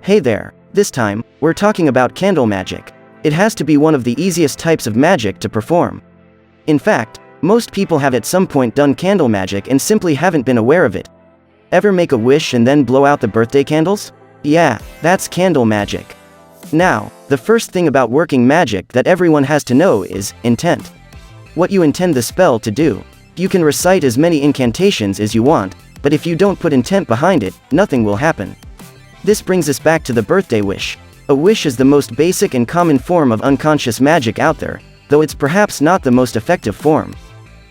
Hey there, this time, we're talking about candle magic. It has to be one of the easiest types of magic to perform. In fact, most people have at some point done candle magic and simply haven't been aware of it. Ever make a wish and then blow out the birthday candles? Yeah, that's candle magic. Now, the first thing about working magic that everyone has to know is intent. What you intend the spell to do. You can recite as many incantations as you want, but if you don't put intent behind it, nothing will happen. This brings us back to the birthday wish. A wish is the most basic and common form of unconscious magic out there, though it's perhaps not the most effective form.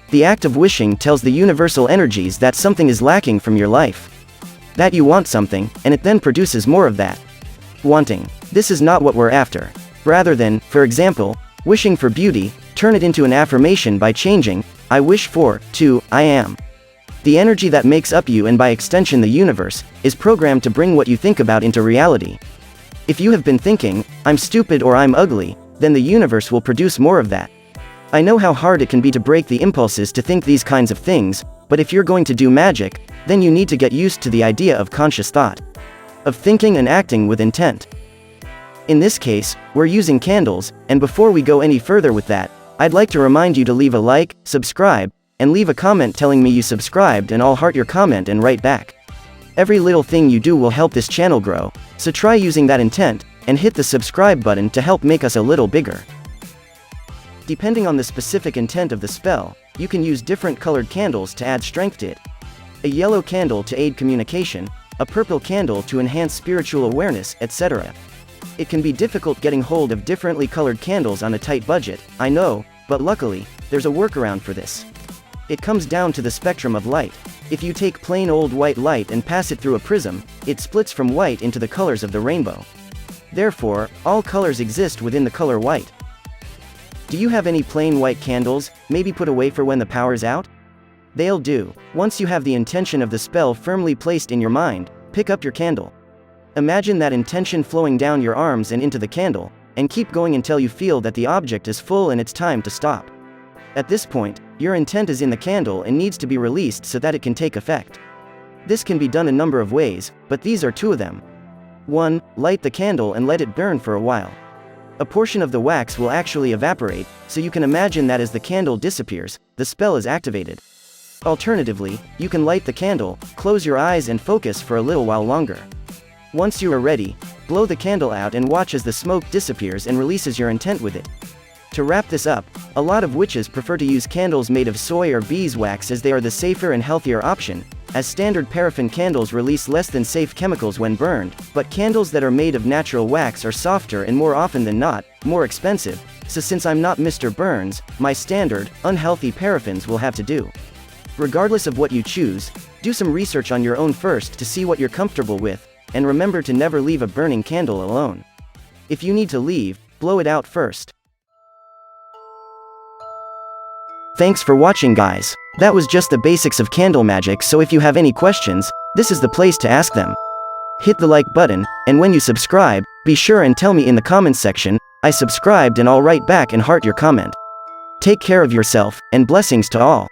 The act of wishing tells the universal energies that something is lacking from your life. That you want something, and it then produces more of that. Wanting. This is not what we're after. Rather than, for example, wishing for beauty, turn it into an affirmation by changing, I wish for, to, I am. The energy that makes up you and by extension the universe, is programmed to bring what you think about into reality. If you have been thinking, I'm stupid or I'm ugly, then the universe will produce more of that. I know how hard it can be to break the impulses to think these kinds of things, but if you're going to do magic, then you need to get used to the idea of conscious thought. Of thinking and acting with intent. In this case, we're using candles, and before we go any further with that, I'd like to remind you to leave a like, subscribe, and leave a comment telling me you subscribed, and I'll heart your comment and write back. Every little thing you do will help this channel grow, so try using that intent, and hit the subscribe button to help make us a little bigger. Depending on the specific intent of the spell, you can use different colored candles to add strength to it. A yellow candle to aid communication, a purple candle to enhance spiritual awareness, etc. It can be difficult getting hold of differently colored candles on a tight budget, I know, but luckily, there's a workaround for this. It comes down to the spectrum of light. If you take plain old white light and pass it through a prism, it splits from white into the colors of the rainbow. Therefore, all colors exist within the color white. Do you have any plain white candles, maybe put away for when the power's out? They'll do. Once you have the intention of the spell firmly placed in your mind, pick up your candle. Imagine that intention flowing down your arms and into the candle, and keep going until you feel that the object is full and it's time to stop. At this point, your intent is in the candle and needs to be released so that it can take effect. This can be done a number of ways, but these are two of them. 1. Light the candle and let it burn for a while. A portion of the wax will actually evaporate, so you can imagine that as the candle disappears, the spell is activated. Alternatively, you can light the candle, close your eyes and focus for a little while longer. Once you are ready, blow the candle out and watch as the smoke disappears and releases your intent with it. To wrap this up, a lot of witches prefer to use candles made of soy or beeswax as they are the safer and healthier option, as standard paraffin candles release less than safe chemicals when burned, but candles that are made of natural wax are softer and more often than not, more expensive, so since I'm not Mr. Burns, my standard, unhealthy paraffins will have to do. Regardless of what you choose, do some research on your own first to see what you're comfortable with, and remember to never leave a burning candle alone. If you need to leave, blow it out first. Thanks for watching, guys. That was just the basics of candle magic, so if you have any questions, this is the place to ask them. Hit the like button, and when you subscribe, be sure and tell me in the comments section, I subscribed, and I'll write back and heart your comment. Take care of yourself, and blessings to all.